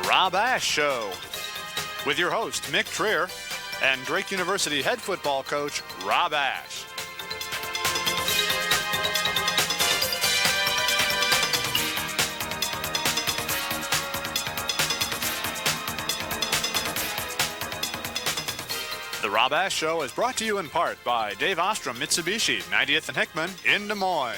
Rob Ash Show with your host, Mick Trier, and Drake University head football coach, Rob Ash. The Rob Ash Show is brought to you in part by Dave Ostrom Mitsubishi, 90th and Hickman in Des Moines.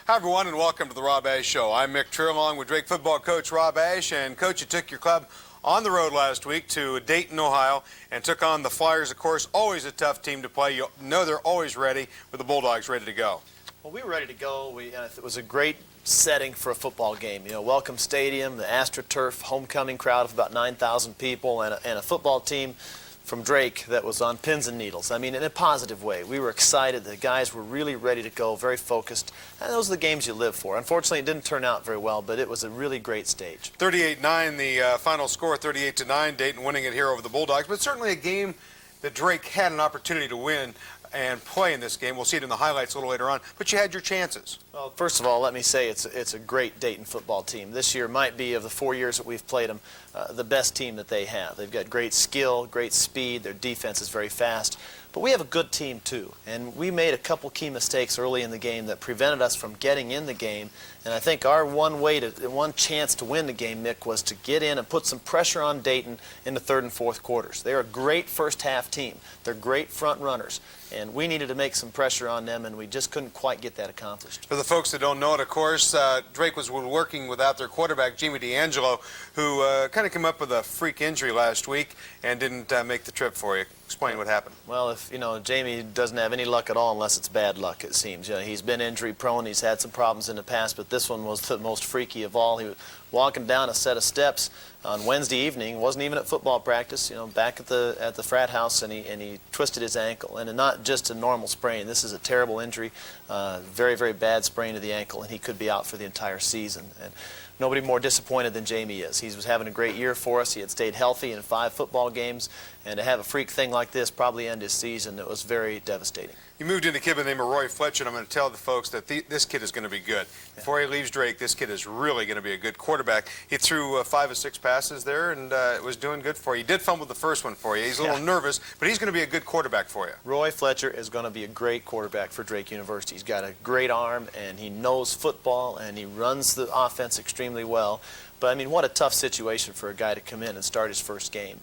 Hi, everyone, and welcome to the Rob Ash Show. I'm Mick Trier, along with Drake football coach Rob Ash. And, Coach, you took your club on the road last week to Dayton, Ohio, and took on the Flyers. Of course, always a tough team to play. You know they're always ready, with the Bulldogs ready to go. Well, we were ready to go. It was a great setting for a football game. You know, welcome stadium, the AstroTurf, homecoming crowd of about 9,000 people, and a football team from Drake that was on pins and needles. I mean, in a positive way. We were excited. The guys were really ready to go, very focused. And those are the games you live for. Unfortunately, it didn't turn out very well, but it was a really great stage. 38-9, the final score, 38-9. Dayton winning it here over the Bulldogs. But certainly a game that Drake had an opportunity to win and play in this game. We'll see it in the highlights a little later on. But you had your chances. Well, first of all, let me say it's a great Dayton football team. This year might be, of the 4 years that we've played them, the best team that they have. They've got great skill, great speed. Their defense is very fast. But we have a good team, too. And we made a couple key mistakes early in the game that prevented us from getting in the game. And I think our one chance to win the game, Mick, was to get in and put some pressure on Dayton in the third and fourth quarters. They're a great first-half team. They're great front runners. And we needed to make some pressure on them, and we just couldn't quite get that accomplished. For the folks that don't know it, of course, Drake was working without their quarterback, Jamie D'Angelo, who kind of came up with a freak injury last week and didn't make the trip for you. Explain what happened. Well, Jamie doesn't have any luck at all unless it's bad luck, it seems. You know, he's been injury prone. He's had some problems in the past, but this one was the most freaky of all. He was walking down a set of steps on Wednesday evening. Wasn't even at football practice, back at the frat house, and he twisted his ankle. And not just a normal sprain. This is a terrible injury, very, very bad sprain of the ankle, and he could be out for the entire season. And nobody more disappointed than Jamie is. He was having a great year for us. He had stayed healthy in 5 football games, and to have a freak thing like this probably end his season, it was very devastating. You moved into a kid by the name of Roy Fletcher, and I'm going to tell the folks that this kid is going to be good. Before he leaves Drake, this kid is really going to be a good quarterback. He threw 5 or 6 passes there, and it was doing good for you. He did fumble the first one for you. He's a little nervous, but he's going to be a good quarterback for you. Roy Fletcher is going to be a great quarterback for Drake University. He's got a great arm, and he knows football, and he runs the offense extremely well. But, I mean, what a tough situation for a guy to come in and start his first game.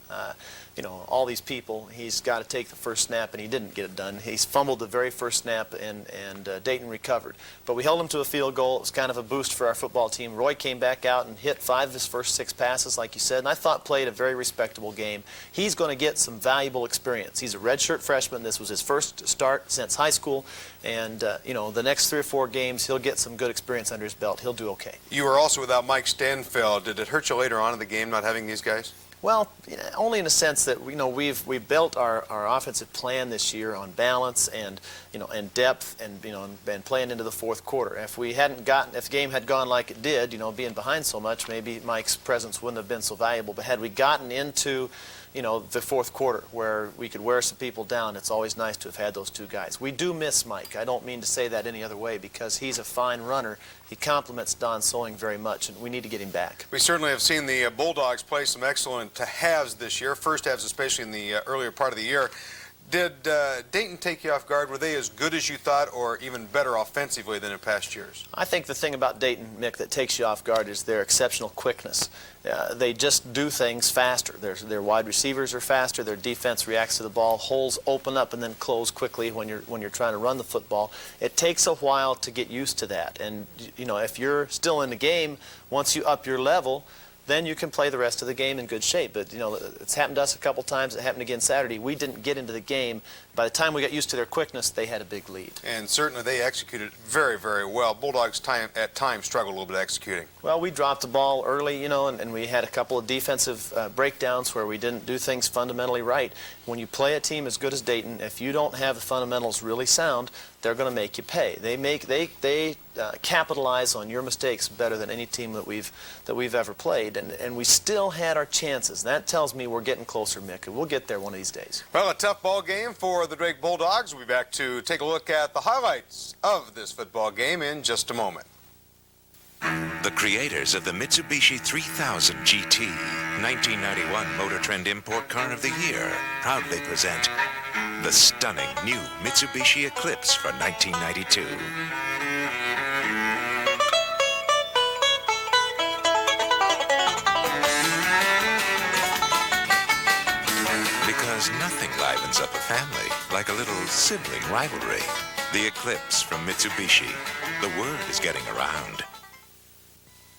All these people, he's got to take the first snap, and he didn't get it done. He's fumbled the very first snap, and Dayton recovered. But we held him to a field goal. It was kind of a boost for our football team. Roy came back out and hit 5 of his first 6 passes, like you said, and I thought played a very respectable game. He's going to get some valuable experience. He's a redshirt freshman. This was his first start since high school, and, the next 3 or 4 games, he'll get some good experience under his belt. He'll do okay. You were also without Mike Stanfield. Did it hurt you later on in the game not having these guys? Well, only in the sense that we've built our offensive plan this year on balance and and depth and playing into the fourth quarter. If the game had gone like it did, being behind so much, maybe Mike's presence wouldn't have been so valuable. But had we gotten into the fourth quarter where we could wear some people down, it's always nice to have had those 2 guys. We do miss Mike. I don't mean to say that any other way, because he's a fine runner. He complements Don Sowing very much, and we need to get him back. We certainly have seen the Bulldogs play some excellent halves this year, first halves especially in the earlier part of the year. Did Dayton take you off guard? Were they as good as you thought, or even better offensively than in past years? I think the thing about Dayton, Mick, that takes you off guard is their exceptional quickness. They just do things faster. Their wide receivers are faster. Their defense reacts to the ball. Holes open up and then close quickly when you're trying to run the football. It takes a while to get used to that. And if you're still in the game, once you up your level, then you can play the rest of the game in good shape. But, it's happened to us a couple times. It happened again Saturday. We didn't get into the game. By the time we got used to their quickness, they had a big lead. And certainly they executed very, very well. Bulldogs at times struggled a little bit executing. Well, we dropped the ball early, and we had a couple of defensive breakdowns where we didn't do things fundamentally right. When you play a team as good as Dayton, if you don't have the fundamentals really sound, they're going to make you pay. They capitalize on your mistakes better than any team that we've ever played, and we still had our chances. That tells me we're getting closer, Mick, and we'll get there one of these days. Well, a tough ball game for the Drake Bulldogs. We'll be back to take a look at the highlights of this football game in just a moment. The creators of the Mitsubishi 3000 GT, 1991 Motor Trend Import Car of the Year, proudly present the stunning new Mitsubishi Eclipse for 1992. Because nothing livens up a family like a little sibling rivalry. The Eclipse from Mitsubishi. The word is getting around.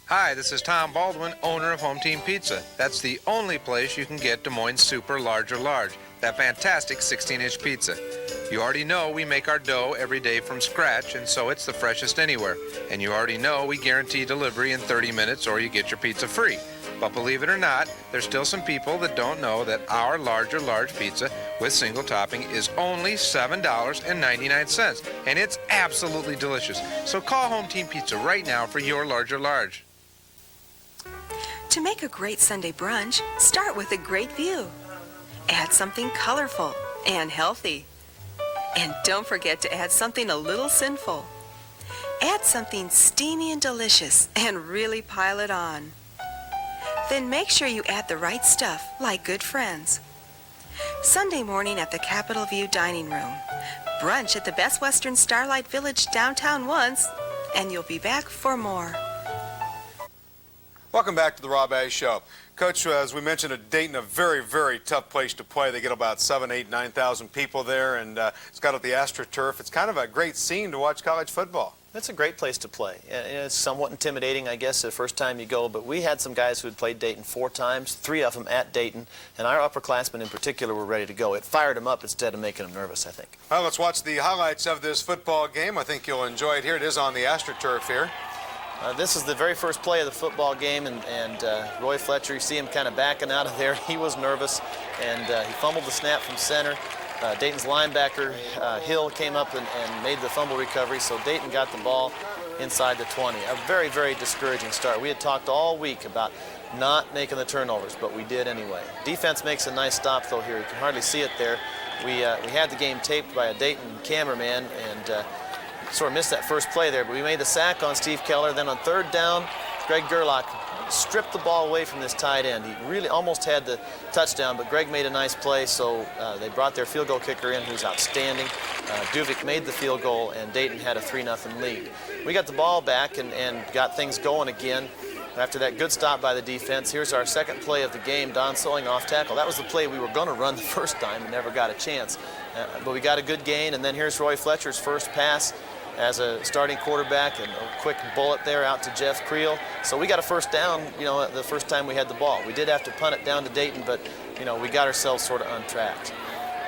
Hi, this is Tom Baldwin, owner of Home Team Pizza. That's the only place you can get Des Moines Super Large or Large, that fantastic 16-inch pizza. You already know we make our dough every day from scratch, and so it's the freshest anywhere. And you already know we guarantee delivery in 30 minutes or you get your pizza free. But believe it or not, there's still some people that don't know that our larger large pizza with single topping is only $7.99, and it's absolutely delicious. So call Home Team Pizza right now for your larger large. To make a great Sunday brunch, start with a great view. Add something colorful and healthy. And don't forget to add something a little sinful. Add something steamy and delicious and really pile it on. Then make sure you add the right stuff, like good friends. Sunday morning at the Capitol View Dining Room. Brunch at the Best Western Starlight Village downtown once, and you'll be back for more. Welcome back to the Rob Ash Show. Coach, as we mentioned, Dayton, a very, very tough place to play. They get about 7,000, 8,000, 9,000 people there, and it's got the AstroTurf. It's kind of a great scene to watch college football. It's a great place to play. It's somewhat intimidating, I guess, the first time you go, but we had some guys who had played Dayton 4 times, 3 of them at Dayton, and our upperclassmen in particular were ready to go. It fired them up instead of making them nervous, I think. Well, let's watch the highlights of this football game. I think you'll enjoy it here. It is on the AstroTurf here. This is the very first play of the football game, and Roy Fletcher, you see him kind of backing out of there. He was nervous, and he fumbled the snap from center. Dayton's linebacker, Hill, came up and made the fumble recovery, so Dayton got the ball inside the 20. A very, very discouraging start. We had talked all week about not making the turnovers, but we did anyway. Defense makes a nice stop, though, here. You can hardly see it there. We had the game taped by a Dayton cameraman, and sort of missed that first play there, but we made the sack on Steve Keller. Then on third down, Greg Gerlach stripped the ball away from this tight end. He really almost had the touchdown, but Greg made a nice play, so they brought their field goal kicker in, who's outstanding. Duvik made the field goal, and Dayton had a 3-0 lead. We got the ball back and got things going again. After that good stop by the defense, here's our second play of the game, Don Sewing off tackle. That was the play we were going to run the first time and never got a chance. But we got a good gain, and then here's Roy Fletcher's first pass as a starting quarterback, and a quick bullet there out to Jeff Creel. So we got a first down, the first time we had the ball. We did have to punt it down to Dayton, but, we got ourselves sort of untracked.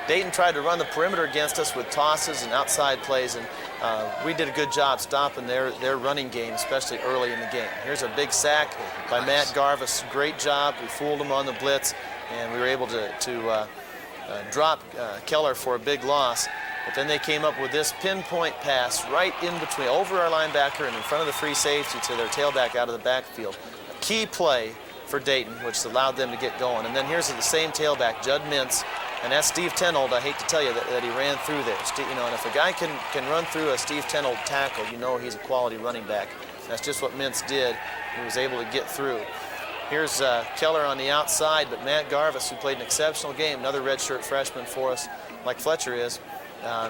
Dayton tried to run the perimeter against us with tosses and outside plays, and we did a good job stopping their running game, especially early in the game. Here's a big sack by Matt Garvis. Great job. We fooled him on the blitz, and we were able to drop Keller for a big loss. But then they came up with this pinpoint pass right in between, over our linebacker and in front of the free safety to their tailback out of the backfield. A key play for Dayton, which allowed them to get going. And then here's the same tailback, Judd Mintz, and that's Steve Tenold. I hate to tell you that he ran through there. And if a guy can run through a Steve Tenold tackle, he's a quality running back. That's just what Mintz did. He was able to get through. Here's Keller on the outside, but Matt Garvis, who played an exceptional game, another redshirt freshman for us, like Fletcher is,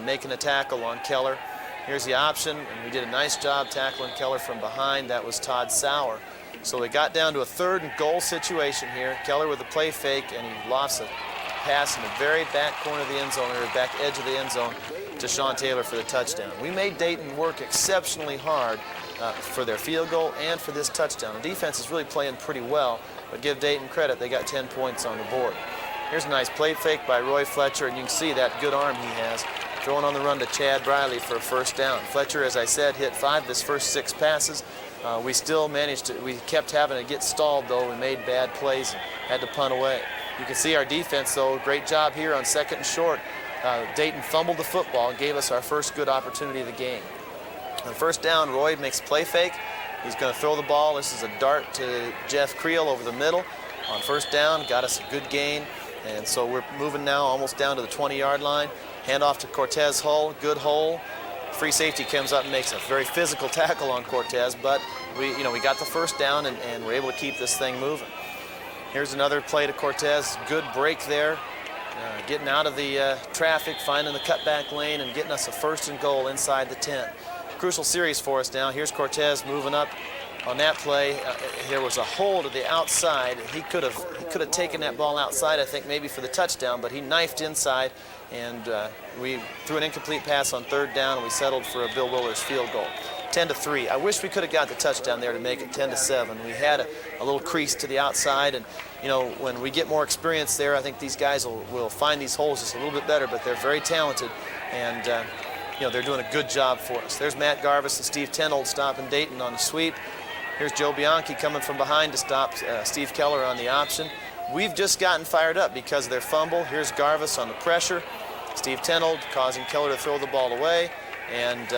making a tackle on Keller. Here's the option, and we did a nice job tackling Keller from behind. That was Todd Sauer. So we got down to a 3rd and goal situation here. Keller with a play fake, and he lost a pass in the very back corner of the end zone, or back edge of the end zone, to Sean Taylor for the touchdown. We made Dayton work exceptionally hard for their field goal and for this touchdown. The defense is really playing pretty well, but give Dayton credit, they got 10 points on the board. Here's a nice play fake by Roy Fletcher, and you can see that good arm he has, throwing on the run to Chad Briley for a first down. Fletcher, as I said, hit 5 of his first 6 passes. We still managed to, we kept having to get stalled, though. We made bad plays and had to punt away. You can see our defense, though, great job here on 2nd and short. Dayton fumbled the football and gave us our first good opportunity of the game. On first down, Roy makes a play fake. He's going to throw the ball. This is a dart to Jeff Creel over the middle. On first down, got us a good gain. And so we're moving now almost down to the 20-yard line. Hand off to Cortez Hull, good hole. Free safety comes up and makes a very physical tackle on Cortez, but we got the first down and we're able to keep this thing moving. Here's another play to Cortez. Good break there, getting out of the traffic, finding the cutback lane, and getting us a 1st and goal inside the 10. Crucial series for us now. Here's Cortez moving up on that play. There was a hole to the outside. He could have taken that ball outside, I think, maybe for the touchdown, but he knifed inside, and we threw an incomplete pass on 3rd down, and we settled for a Bill Willer's field goal. 10-3. I wish we could have got the touchdown there to make it 10-7. We had a little crease to the outside, and when we get more experience there, I think these guys will find these holes just a little bit better, but they're very talented, and they're doing a good job for us. There's Matt Garvis and Steve Tenold stopping Dayton on the sweep. Here's Joe Bianchi coming from behind to stop Steve Keller on the option. We've just gotten fired up because of their fumble. Here's Garvis on the pressure. Steve Tenold causing Keller to throw the ball away. And,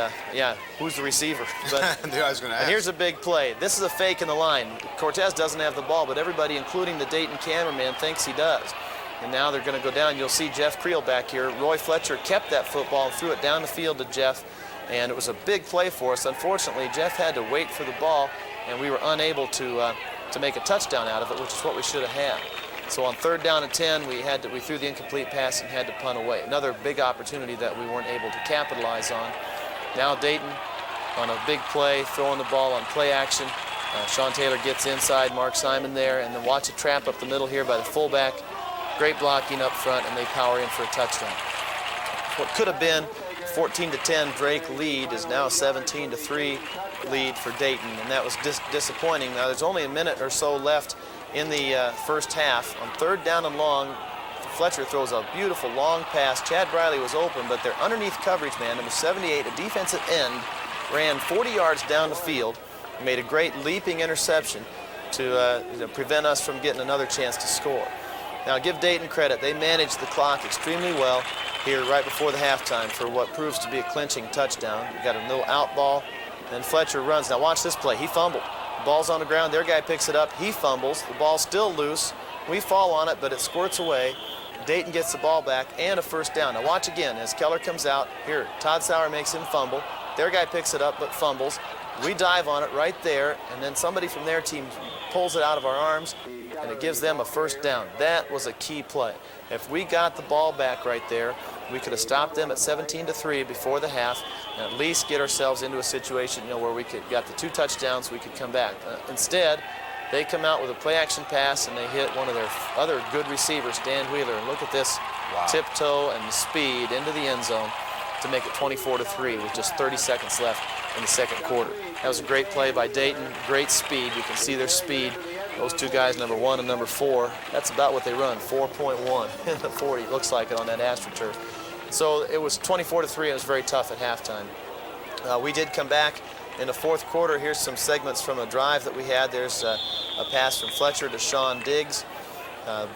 who's the receiver? But, I was gonna ask. And here's a big play. This is a fake in the line. Cortez doesn't have the ball, but everybody, including the Dayton cameraman, thinks he does. And now they're going to go down. You'll see Jeff Creel back here. Roy Fletcher kept that football and threw it down the field to Jeff. And it was a big play for us. Unfortunately, Jeff had to wait for the ball, and we were unable to make a touchdown out of it, which is what we should have had. So on 3rd down and 10, we threw the incomplete pass and had to punt away. Another big opportunity that we weren't able to capitalize on. Now Dayton on a big play, throwing the ball on play action. Sean Taylor gets inside, Mark Simon there, and then watch a trap up the middle here by the fullback. Great blocking up front, and they power in for a touchdown. What could have been 14-10 Drake lead is now 17-3 lead for Dayton, and that was disappointing. Now there's only a minute or so left in the first half. On 3rd down and long, Fletcher throws a beautiful long pass. Chad Briley was open, but they're underneath coverage man. Number 78, a defensive end, ran 40 yards down the field, made a great leaping interception to prevent us from getting another chance to score. Now give Dayton credit. They managed the clock extremely well here right before the halftime for what proves to be a clinching touchdown. We got a little out ball, and Fletcher runs. Now watch this play. He fumbled. The ball's on the ground. Their guy picks it up. He fumbles. The ball's still loose. We fall on it, but it squirts away. Dayton gets the ball back and a 1st down. Now watch again as Keller comes out. Here, Todd Sauer makes him fumble. Their guy picks it up but fumbles. We dive on it right there, and then somebody from their team pulls it out of our arms, and it gives them a 1st down. That was a key play. If we got the ball back right there, we could have stopped them at 17-3 before the half, and at least get ourselves into a situation where we could got the 2 touchdowns, we could come back. Instead, they come out with a play-action pass, and they hit one of their other good receivers, Dan Wheeler. And look at this tiptoe and speed into the end zone to make it 24-3 with just 30 seconds left in the 2nd quarter. That was a great play by Dayton, great speed. You can see their speed. Those 2 guys, number 1 and number 4, that's about what they run, 4.1 in the 40, looks like it on that AstroTurf. So it was 24-3, it was very tough at halftime. We did come back in the 4th quarter. Here's some segments from a drive that we had. There's a pass from Fletcher to Sean Diggs.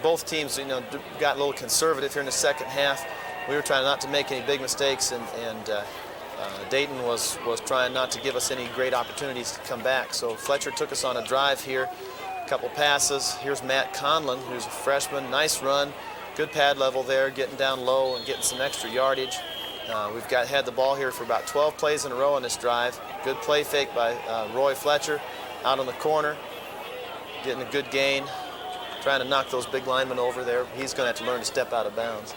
Both teams, got a little conservative here in the 2nd half. We were trying not to make any big mistakes, and Dayton was trying not to give us any great opportunities to come back. So Fletcher took us on a drive here, a couple passes. Here's Matt Conlon, who's a freshman. Nice run, good pad level there, getting down low and getting some extra yardage. We've had the ball here for about 12 plays in a row on this drive. Good play fake by Roy Fletcher out on the corner, getting a good gain, trying to knock those big linemen over there. He's going to have to learn to step out of bounds.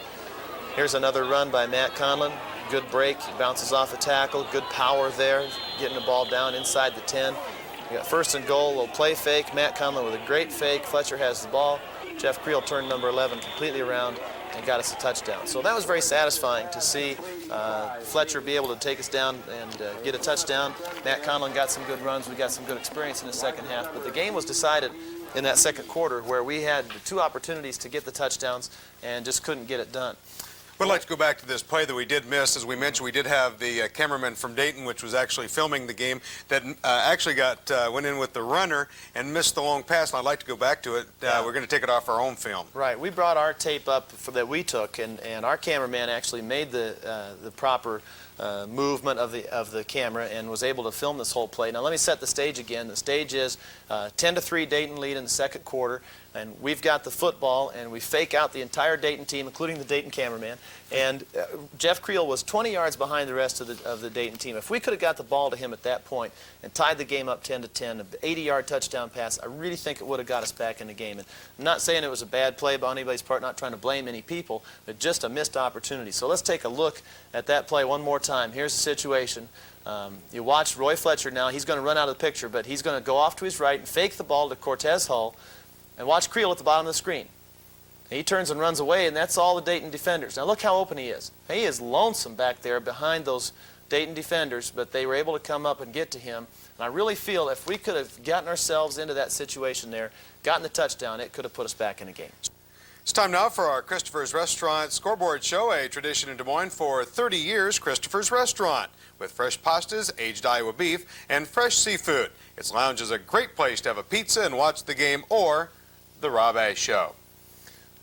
Here's another run by Matt Conlon. Good break, he bounces off a tackle, good power there, getting the ball down inside the 10. We got 1st and goal, little play fake. Matt Conlon with a great fake. Fletcher has the ball. Jeff Creel turned number 11 completely around and got us a touchdown. So that was very satisfying to see Fletcher be able to take us down and get a touchdown. Matt Conlon got some good runs. We got some good experience in the 2nd half. But the game was decided in that 2nd quarter where we had 2 opportunities to get the touchdowns and just couldn't get it done. I'd like to go back to this play that we did miss. As we mentioned, we did have the cameraman from Dayton, which was actually filming the game, that actually went in with the runner and missed the long pass. And I'd like to go back to it. We're going to take it off our own film. Right. We brought our tape up that we took, and our cameraman actually made the proper movement of the camera and was able to film this whole play. Now let me set the stage again. The stage is 10-3 Dayton lead in the second quarter, and we've got the football, and we fake out the entire Dayton team, including the Dayton cameraman. And Jeff Creel was 20 yards behind the rest of the Dayton team. If we could have got the ball to him at that point and tied the game up 10-10, an 80-yard touchdown pass, I really think it would have got us back in the game. And I'm not saying it was a bad play by anybody's part, not trying to blame any people, but just a missed opportunity. So let's take a look at that play one more time. Here's the situation. You watch Roy Fletcher now. He's going to run out of the picture, but he's going to go off to his right and fake the ball to Cortez Hull. And watch Creel at the bottom of the screen. He turns and runs away, and that's all the Dayton defenders. Now look how open he is. He is lonesome back there behind those Dayton defenders, but they were able to come up and get to him. And I really feel if we could have gotten ourselves into that situation there, gotten the touchdown, it could have put us back in the game. It's time now for our Christopher's Restaurant Scoreboard Show, a tradition in Des Moines for 30 years. Christopher's Restaurant, with fresh pastas, aged Iowa beef, and fresh seafood. Its lounge is a great place to have a pizza and watch the game or the Rob Ash Show.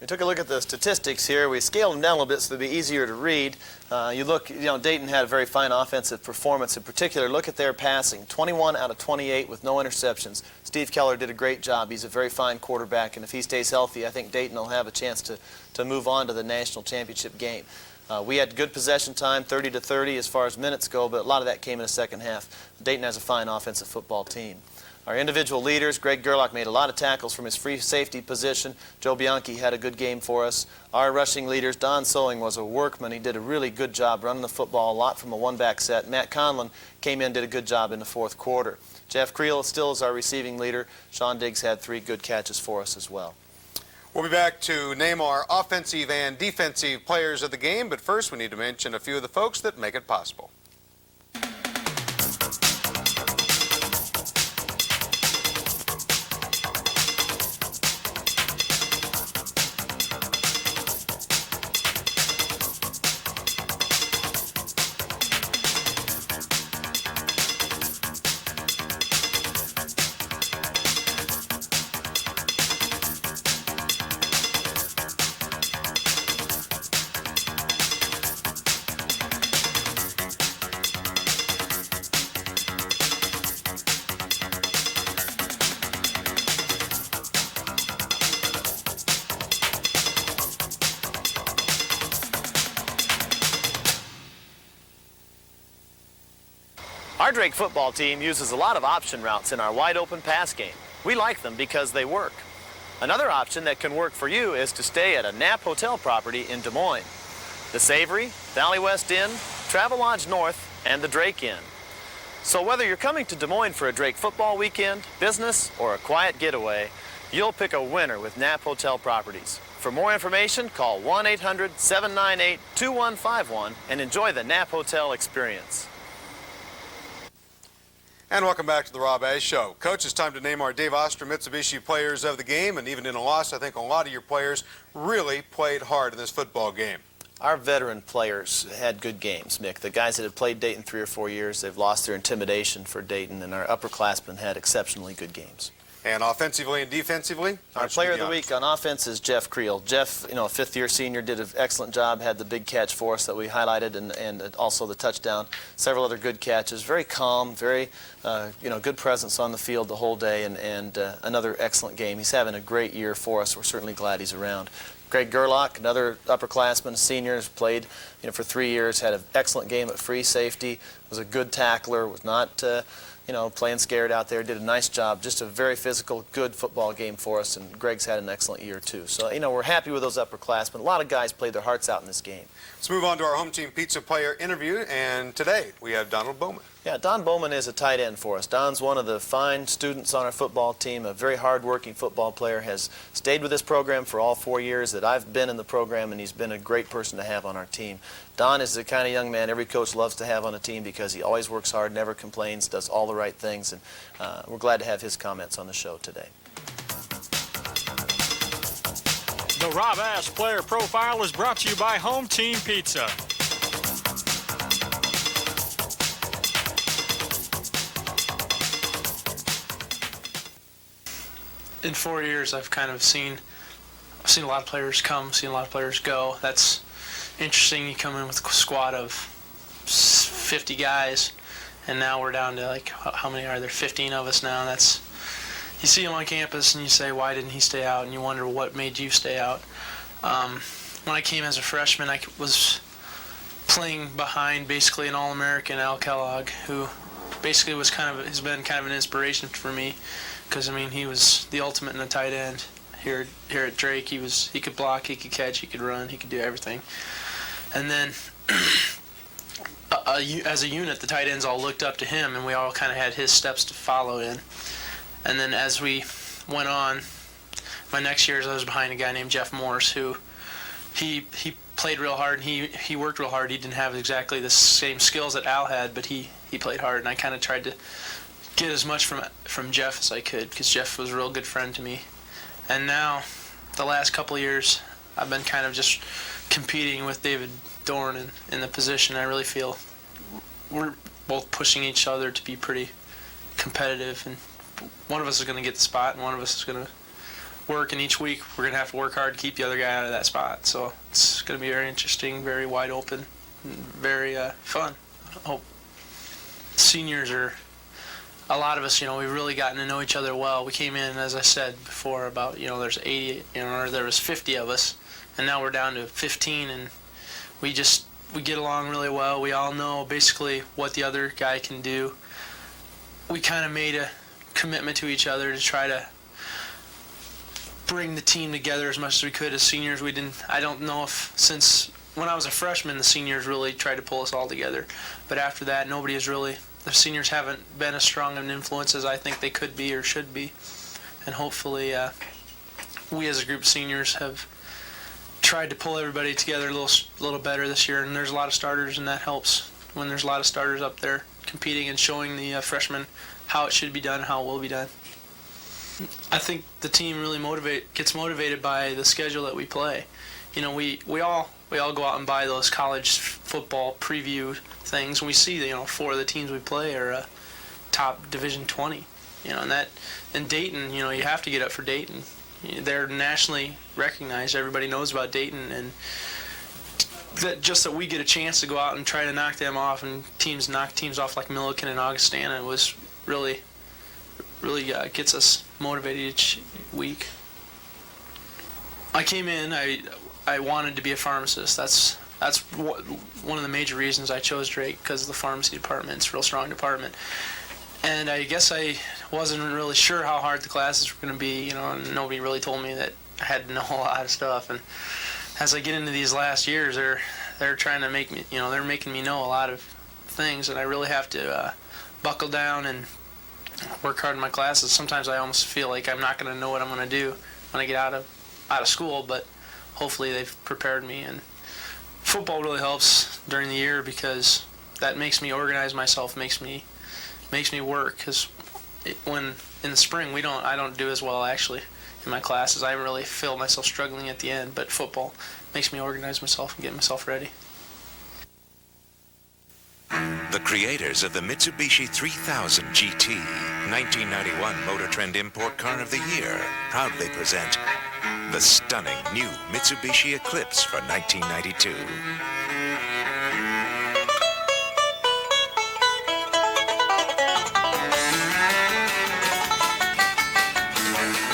We took a look at the statistics here. We scaled them down a little bit so they'd be easier to read. You look, Dayton had a very fine offensive performance. In particular, look at their passing. 21 out of 28 with no interceptions. Steve Keller did a great job. He's a very fine quarterback, and if he stays healthy, I think Dayton will have a chance to move on to the national championship game. We had good possession time, 30-30 as far as minutes go, but a lot of that came in the second half. Dayton has a fine offensive football team. Our individual leaders, Greg Gerlach made a lot of tackles from his free safety position. Joe Bianchi had a good game for us. Our rushing leaders, Don Sowing was a workman. He did a really good job running the football, a lot from a one-back set. Matt Conlon came in, did a good job in the fourth quarter. Jeff Creel still is our receiving leader. Sean Diggs had 3 good catches for us as well. We'll be back to name our offensive and defensive players of the game, but first we need to mention a few of the folks that make it possible. Our Drake football team uses a lot of option routes in our wide-open pass game. We like them because they work. Another option that can work for you is to stay at a Knapp Hotel property in Des Moines. The Savory, Valley West Inn, Travelodge North, and the Drake Inn. So whether you're coming to Des Moines for a Drake football weekend, business, or a quiet getaway, you'll pick a winner with Knapp Hotel Properties. For more information, call 1-800-798-2151 and enjoy the Knapp Hotel experience. And welcome back to the Rob Ash Show. Coach, it's time to name our Dave Oster Mitsubishi players of the game, and even in a loss, I think a lot of your players really played hard in this football game. Our veteran players had good games, Mick. The guys that had played Dayton 3 or 4 years, they've lost their intimidation for Dayton, and our upperclassmen had exceptionally good games. And offensively and defensively? Our player of the week on offense is Jeff Creel. Jeff, a fifth-year senior, did an excellent job, had the big catch for us that we highlighted, and also the touchdown. Several other good catches. Very calm, very, good presence on the field the whole day, and another excellent game. He's having a great year for us. We're certainly glad he's around. Greg Gerlach, another upperclassman, senior, played for 3 years, had an excellent game at free safety, was a good tackler, was not playing scared out there, did a nice job. Just a very physical, good football game for us, and Greg's had an excellent year too. So, we're happy with those upperclassmen. A lot of guys played their hearts out in this game. Let's move on to our home team pizza player interview, and today we have Donald Bowman. Yeah, Don Bowman is a tight end for us. Don's one of the fine students on our football team, a very hard-working football player, has stayed with this program for all 4 years that I've been in the program, and he's been a great person to have on our team. Don is the kind of young man every coach loves to have on a team because he always works hard, never complains, does all the right things, and we're glad to have his comments on the show today. The Rob Ash Player Profile is brought to you by Home Team Pizza. In 4 years, I've kind of seen a lot of players come, seen a lot of players go. That's interesting. You come in with a squad of 50 guys, and now we're down to like how many are there? 15 of us now. That's, you see him on campus and you say, why didn't he stay out? And you wonder what made you stay out. When I came as a freshman, I was playing behind basically an All-American, Al Kellogg, who basically has been kind of an inspiration for me, because I mean he was the ultimate in a tight end here at Drake. He could block, he could catch, he could run, he could do everything. And then as a unit, the tight ends all looked up to him, and we all kind of had his steps to follow in. And then as we went on, my next years I was behind a guy named Jeff Morse, who he played real hard, and he worked real hard. He didn't have exactly the same skills that Al had, but he played hard, and I kind of tried to get as much from Jeff as I could, because Jeff was a real good friend to me. And now, the last couple of years, I've been kind of just competing with David Dorn in the position. I really feel we're both pushing each other to be pretty competitive, and one of us is going to get the spot, and one of us is going to work, and each week we're going to have to work hard to keep the other guy out of that spot. So it's going to be very interesting, very wide open, and very fun. I hope. Seniors are, a lot of us, we really gotten to know each other well. We came in, as I said before, about, there's 80, or there was 50 of us, and now we're down to 15, and we get along really well. We all know basically what the other guy can do. We kind of made a commitment to each other to try to bring the team together as much as we could. As seniors, I don't know if, since when I was a freshman, the seniors really tried to pull us all together. But after that, the seniors haven't been as strong an influence as I think they could be or should be. And hopefully, we as a group of seniors have tried to pull everybody together a little better this year. And there's a lot of starters, and that helps when there's a lot of starters up there competing and showing the freshmen how it should be done, how it will be done. I think the team really gets motivated by the schedule that we play. We all go out and buy those college football preview things, and we see 4 of the teams we play are top Division 20. And that in Dayton, you have to get up for Dayton. They're nationally recognized. Everybody knows about Dayton, and that we get a chance to go out and try to knock them off, and knock teams off like Milliken and Augustana was really gets us motivated each week. I came in, I wanted to be a pharmacist. That's one of the major reasons I chose Drake, because of the pharmacy department. It's a real strong department. And I guess I wasn't really sure how hard the classes were going to be, and nobody really told me that I had to know a lot of stuff. And as I get into these last years, they're trying to make me, they're making me know a lot of things, and I really have to buckle down and work hard in my classes. Sometimes I almost feel like I'm not going to know what I'm going to do when I get out of school, but hopefully they've prepared me. And football really helps during the year, because that makes me organize myself, makes me work, because when in the spring I don't do as well actually in my classes. I really feel myself struggling at the end, but football makes me organize myself and get myself ready. The creators of the Mitsubishi 3000 GT, 1991 Motor Trend Import Car of the Year, proudly present the stunning new Mitsubishi Eclipse for 1992.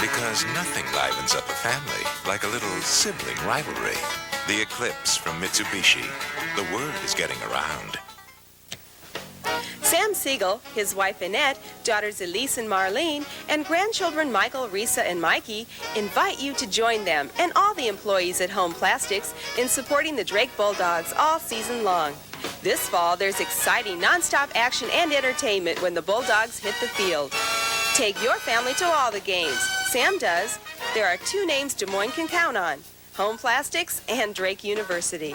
Because nothing livens up a family like a little sibling rivalry. The Eclipse from Mitsubishi. The word is getting around. Sam Siegel, his wife Annette, daughters Elise and Marlene, and grandchildren Michael, Risa, and Mikey invite you to join them and all the employees at Home Plastics in supporting the Drake Bulldogs all season long. This fall, there's exciting nonstop action and entertainment when the Bulldogs hit the field. Take your family to all the games. Sam does. There are 2 names Des Moines can count on: Home Plastics and Drake University.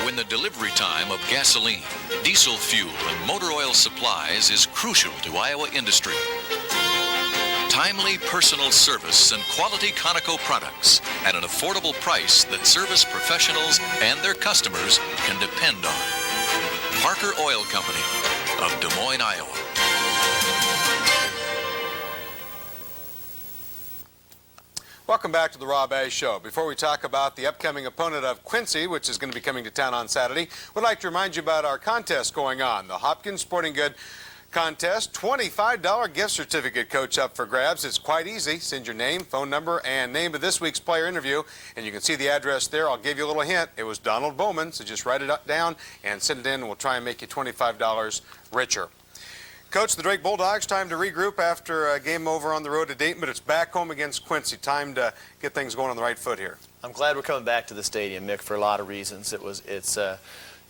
When the delivery time of gasoline, diesel fuel, and motor oil supplies is crucial to Iowa industry. Timely personal service and quality Conoco products at an affordable price that service professionals and their customers can depend on. Parker Oil Company of Des Moines, Iowa. Welcome back to the Rob A. Show. Before we talk about the upcoming opponent of Quincy, which is going to be coming to town on Saturday, we'd like to remind you about our contest going on. The Hopkins Sporting Good contest, $25 gift certificate, Coach, up for grabs. It's quite easy. Send your name, phone number, and name of this week's player interview, and you can see the address there. I'll give you a little hint. It was Donald Bowman, so just write it down and send it in, and we'll try and make you $25 richer. Coach, the Drake Bulldogs, time to regroup after a game over on the road to Dayton, but it's back home against Quincy. Time to get things going on the right foot here. I'm glad we're coming back to the stadium, Mick, for a lot of reasons. It's you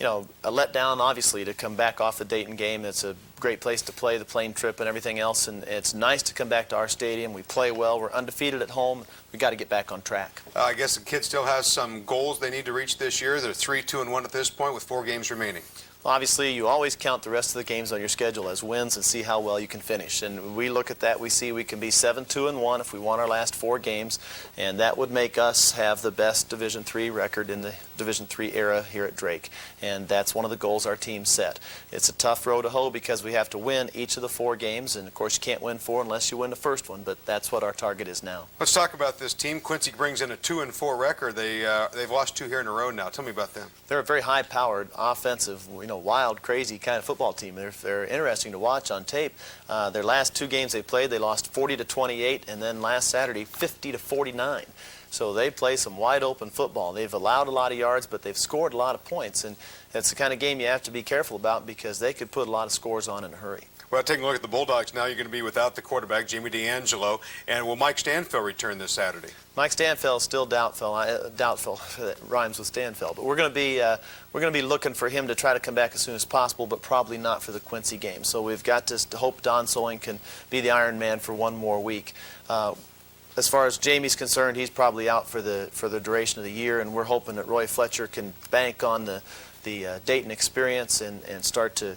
know, a letdown, obviously, to come back off the Dayton game. It's a great place to play, the plane trip and everything else, and it's nice to come back to our stadium. We play well. We're undefeated at home. We got to get back on track. I guess the kids still have some goals they need to reach this year. They're 3-2-1 at this point with 4 games remaining. Well, obviously, you always count the rest of the games on your schedule as wins and see how well you can finish. And we look at that, we see we can be 7-2-1 if we won our last 4 games, and that would make us have the best Division III record in the Division III era here at Drake. And that's one of the goals our team set. It's a tough road to hoe because we have to win each of the 4 games, and of course you can't win 4 unless you win the first one, but that's what our target is now. Let's talk about this team. Quincy brings in a 2-4 record. They've lost 2 here in a row now. Tell me about them. They're a very high-powered, offensive, wild, crazy kind of football team. They're interesting to watch on tape. Their last 2 games they played, they lost 40-28, and then last Saturday 50-49. So they play some wide-open football. They've allowed a lot of yards, but they've scored a lot of points, and it's the kind of game you have to be careful about because they could put a lot of scores on in a hurry. Well, taking a look at the Bulldogs now, you're going to be without the quarterback, Jamie D'Angelo, and will Mike Stanfield return this Saturday? Mike Stanfield is still doubtful. That rhymes with Stanfield. But we're going to be looking for him to try to come back as soon as possible, but probably not for the Quincy game. So we've got to hope Don Sewing can be the Iron Man for 1 more week. As far as Jamie's concerned, he's probably out for the duration of the year, and we're hoping that Roy Fletcher can bank on the Dayton experience and start to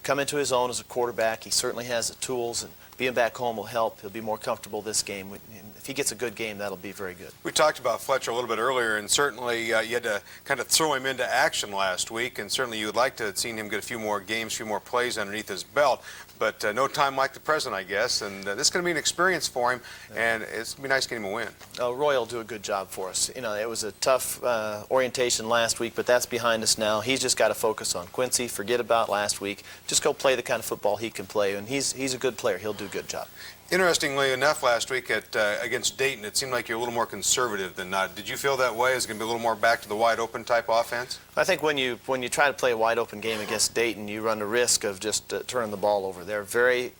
come into his own as a quarterback. He certainly has the tools, and being back home will help. He'll be more comfortable this game. If he gets a good game, that'll be very good. We talked about Fletcher a little bit earlier, and certainly you had to kind of throw him into action last week, and certainly you would like to have seen him get a few more games, a few more plays underneath his belt. But no time like the present, I guess, and this is going to be an experience for him, and it's going to be nice getting him a win. Roy will do a good job for us. It was a tough orientation last week, but that's behind us now. He's just got to focus on Quincy, forget about last week, just go play the kind of football he can play, and he's a good player. He'll do a good job. Interestingly enough, last week against Dayton, it seemed like you're a little more conservative than not. Did you feel that way? Is it going to be a little more back to the wide-open type offense? I think when you try to play a wide-open game against Dayton, you run the risk of just turning the ball over. They're very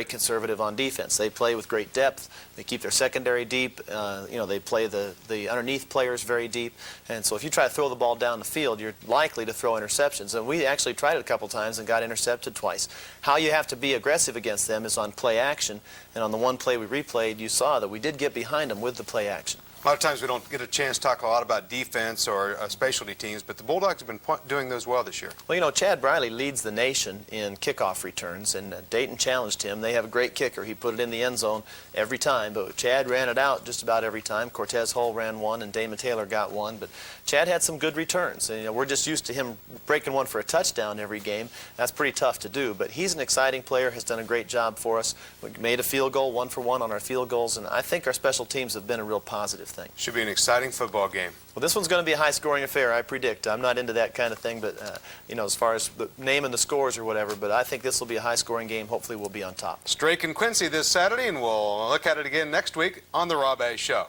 conservative on defense. They play with great depth. They keep their secondary deep. They play the underneath players very deep. And so if you try to throw the ball down the field, you're likely to throw interceptions. And we actually tried it a couple times and got intercepted twice. How you have to be aggressive against them is on play action. And on the one play we replayed, you saw that we did get behind them with the play action. A lot of times we don't get a chance to talk a lot about defense or specialty teams, but the Bulldogs have been doing those well this year. Well, Chad Briley leads the nation in kickoff returns, and Dayton challenged him. They have a great kicker. He put it in the end zone every time, but Chad ran it out just about every time. Cortez Hull ran one, and Damon Taylor got one, but Chad had some good returns. And, we're just used to him breaking one for a touchdown every game. That's pretty tough to do, but he's an exciting player, has done a great job for us. We made a field goal, 1 for 1 on our field goals, and I think our special teams have been a real positive thing. Should be an exciting football game. Well, this one's going to be a high-scoring affair, I predict. I'm not into that kind of thing, but, as far as the naming the scores or whatever, but I think this will be a high-scoring game. Hopefully we'll be on top. Drake and Quincy this Saturday, and we'll look at it again next week on The Rob A. Show.